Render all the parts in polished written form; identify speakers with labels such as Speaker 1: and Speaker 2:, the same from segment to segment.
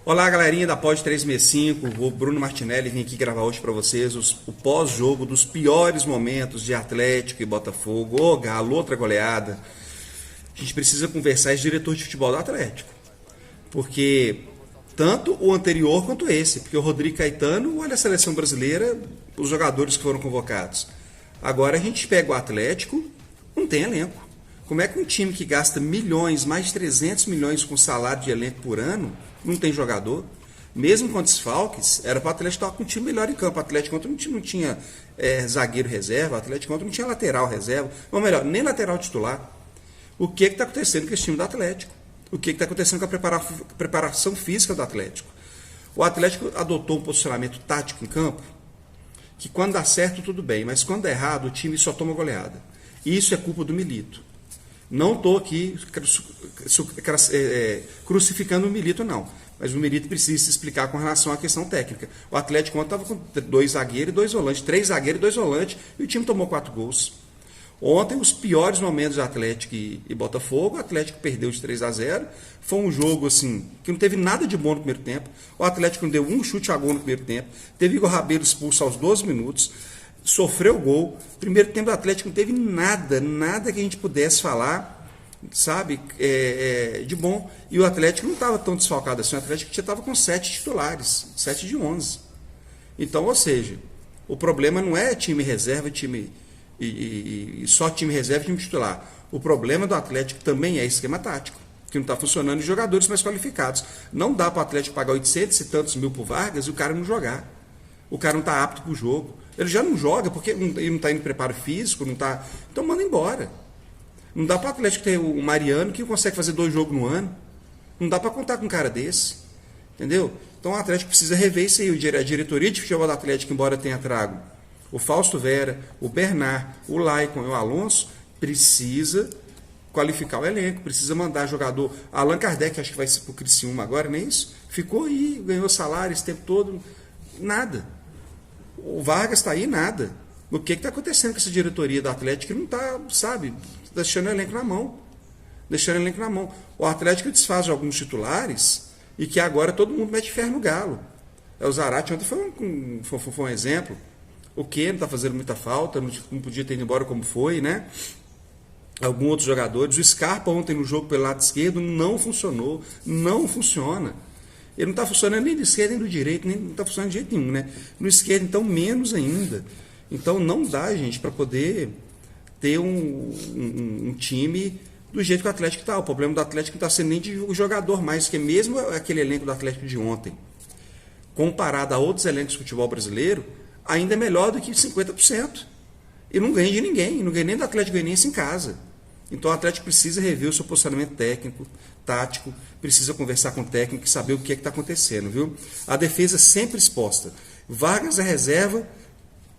Speaker 1: Olá, galerinha da Pod 365, o Bruno Martinelli vim aqui gravar hoje para vocês o pós-jogo dos piores momentos de Atlético e Botafogo. Ô Galo, outra goleada. A gente precisa conversar esse diretor de futebol do Atlético, porque tanto o anterior quanto esse, porque o Rodrigo Caetano, olha a seleção brasileira, os jogadores que foram convocados. Agora a gente pega o Atlético, não tem elenco. Como é que um time que gasta milhões, mais de 300 milhões com salário de elenco por ano, não tem jogador? Mesmo com desfalques, era para o Atlético estar com um time melhor em campo. O Atlético ontem não tinha zagueiro reserva, o Atlético ontem não tinha lateral reserva, ou melhor, nem lateral titular. O que está acontecendo com esse time do Atlético? O que está acontecendo com a preparação física do Atlético? O Atlético adotou um posicionamento tático em campo que quando dá certo tudo bem, mas quando dá errado o time só toma goleada. E isso é culpa do Milito. Não estou aqui crucificando o Milito, não. Mas o Milito precisa se explicar com relação à questão técnica. O Atlético ontem estava com 2 zagueiros e 2 volantes, 3 zagueiros e 2 volantes, e o time tomou 4 gols. Ontem, os piores momentos do Atlético e Botafogo, o Atlético perdeu de 3-0. Foi um jogo assim que não teve nada de bom no primeiro tempo. O Atlético não deu um chute a gol no primeiro tempo. Teve Igor Rabelo expulso aos 12 minutos. Sofreu gol. Primeiro tempo do Atlético não teve nada que a gente pudesse falar, sabe, de bom. E o Atlético não estava tão desfalcado assim. O Atlético já estava com 7 titulares, 7 de 11. Então, ou seja, o problema não é time reserva, e só time reserva e time titular. O problema do Atlético também é esquema tático, que não está funcionando, e jogadores mais qualificados. Não dá para o Atlético pagar 800 e tantos mil por Vargas e o cara não jogar. O cara não está apto para o jogo. Ele já não joga porque ele não está indo preparo físico, não está. Então manda embora. Não dá para o Atlético ter o Mariano que consegue fazer 2 jogos no ano. Não dá para contar com um cara desse. Entendeu? Então o Atlético precisa rever isso aí. A diretoria de futebol do Atlético, embora tenha trago o Fausto Vera, o Bernard, o Laicon e o Alonso, precisa qualificar o elenco, precisa mandar jogador. Allan Kardec, acho que vai ser para o Criciúma agora, não é isso? Ficou aí, ganhou salário esse tempo todo, nada. O Vargas está aí, nada. O que está acontecendo com essa diretoria do Atlético que não está, sabe, deixando o elenco na mão. Deixando o elenco na mão. O Atlético desfaz alguns titulares e que agora todo mundo mete ferro no galo. O Zarate ontem foi um exemplo. O que não está fazendo muita falta, não podia ter ido embora como foi, né? Alguns outros jogadores. O Scarpa ontem no jogo pelo lado esquerdo não funcionou, não funciona. Ele não está funcionando nem do esquerdo nem do direito, nem não está funcionando de jeito nenhum, né? No esquerdo, então, menos ainda. Então, não dá, gente, para poder ter um time do jeito que o Atlético está. O problema do Atlético não está sendo nem de jogador mais, que mesmo aquele elenco do Atlético de ontem, comparado a outros elencos de futebol brasileiro, ainda é melhor do que 50%. E não ganha de ninguém, não ganha nem do Atlético Goianiense em casa. Então o Atlético precisa rever o seu posicionamento técnico, tático, precisa conversar com o técnico e saber o que é que está acontecendo, viu? A defesa sempre exposta. Vargas é reserva.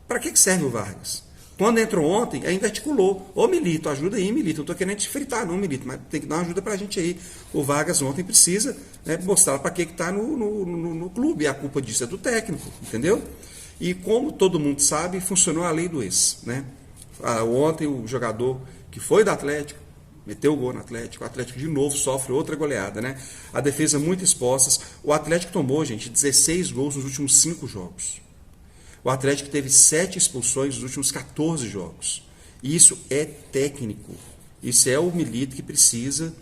Speaker 1: Para que serve o Vargas? Quando entrou ontem, ainda articulou. Ô Milito, ajuda aí, Milito. Não estou querendo te fritar, não, Milito, mas tem que dar uma ajuda para a gente aí. O Vargas ontem precisa, né, mostrar para que está no clube. E a culpa disso é do técnico, entendeu? E como todo mundo sabe, funcionou a lei do ex, né? Ontem o jogador que foi do Atlético meteu o gol no Atlético, o Atlético de novo sofre outra goleada, né? A defesa muito exposta. O Atlético tomou, gente, 16 gols nos últimos 5 jogos. O Atlético teve 7 expulsões nos últimos 14 jogos. Isso é técnico. Isso é o Milito que precisa,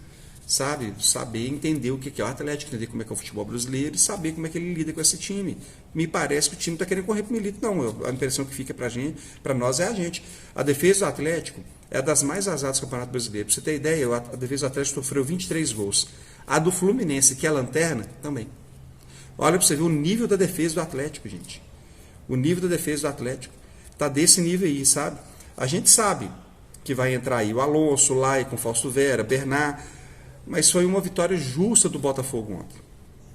Speaker 1: sabe, saber entender o que é o Atlético, entender como é que é o futebol brasileiro e saber como é que ele lida com esse time. Me parece que o time não está querendo correr para o Milito, não. A impressão que fica para nós é a gente. A defesa do Atlético é das mais azadas do Campeonato Brasileiro. Para você ter ideia, a defesa do Atlético sofreu 23 gols. A do Fluminense, que é a lanterna, também. Olha para você ver o nível da defesa do Atlético, gente. O nível da defesa do Atlético está desse nível aí, sabe? A gente sabe que vai entrar aí o Alonso, o Laicon, o Fausto Vera, Bernard, mas foi uma vitória justa do Botafogo ontem.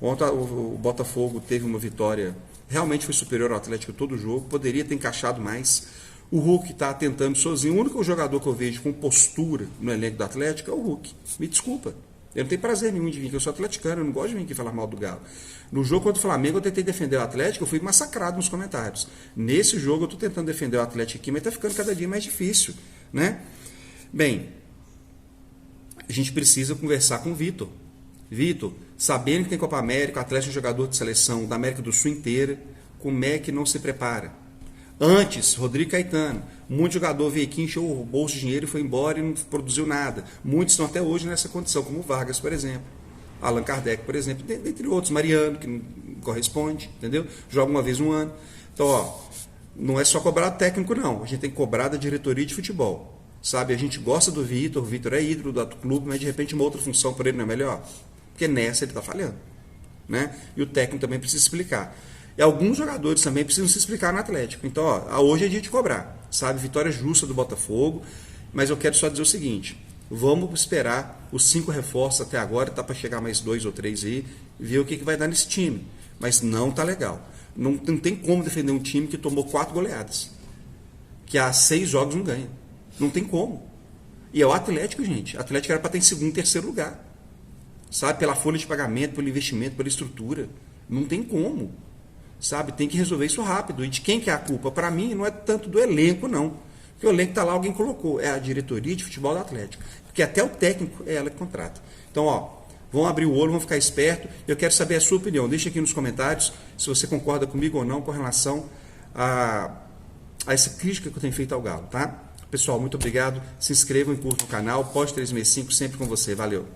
Speaker 1: Ontem o Botafogo teve uma vitória, realmente foi superior ao Atlético todo o jogo, poderia ter encaixado mais. O Hulk está tentando sozinho. O único jogador que eu vejo com postura no elenco do Atlético é o Hulk. Me desculpa. Eu não tenho prazer nenhum de vir, que eu sou atleticano, eu não gosto de vir aqui falar mal do Galo. No jogo contra o Flamengo eu tentei defender o Atlético, eu fui massacrado nos comentários. Nesse jogo eu estou tentando defender o Atlético aqui, mas está ficando cada dia mais difícil, né? Bem, a gente precisa conversar com o Vitor. Vitor, sabendo que tem Copa América, o Atlético é um jogador de seleção da América do Sul inteira, como é que não se prepara? Antes, Rodrigo Caetano, muito jogador veio aqui, encheu o bolso de dinheiro e foi embora e não produziu nada. Muitos estão até hoje nessa condição, como o Vargas, por exemplo. Allan Kardec, por exemplo, dentre outros, Mariano, que não corresponde, entendeu? Joga uma vez no ano. Então, ó, não é só cobrar do técnico, não. A gente tem que cobrar da diretoria de futebol. Sabe, a gente gosta do Vitor, o Vitor é ídolo do clube, mas de repente uma outra função para ele não é melhor? Porque nessa ele está falhando. Né? E o técnico também precisa explicar. E alguns jogadores também precisam se explicar no Atlético. Então, ó, hoje é dia de cobrar. Sabe, vitória justa do Botafogo. Mas eu quero só dizer o seguinte: vamos esperar os 5 reforços até agora, tá para chegar mais 2 ou 3 aí, ver o que vai dar nesse time. Mas não tá legal. Não tem como defender um time que tomou 4 goleadas. Que há 6 jogos não ganha. Não tem como. E é o Atlético, gente. O Atlético era para estar em segundo, terceiro lugar. Sabe? Pela folha de pagamento, pelo investimento, pela estrutura. Não tem como. Sabe? Tem que resolver isso rápido. E de quem que é a culpa? Para mim, não é tanto do elenco, não. Porque o elenco está lá, alguém colocou. É a diretoria de futebol do Atlético. Porque até o técnico é ela que contrata. Então, ó, vão abrir o olho, vão ficar esperto. Eu quero saber a sua opinião. Deixa aqui nos comentários se você concorda comigo ou não com relação a essa crítica que eu tenho feito ao Galo, tá? Pessoal, muito obrigado. Se inscrevam e curtam o canal. Pós 365 sempre com você. Valeu.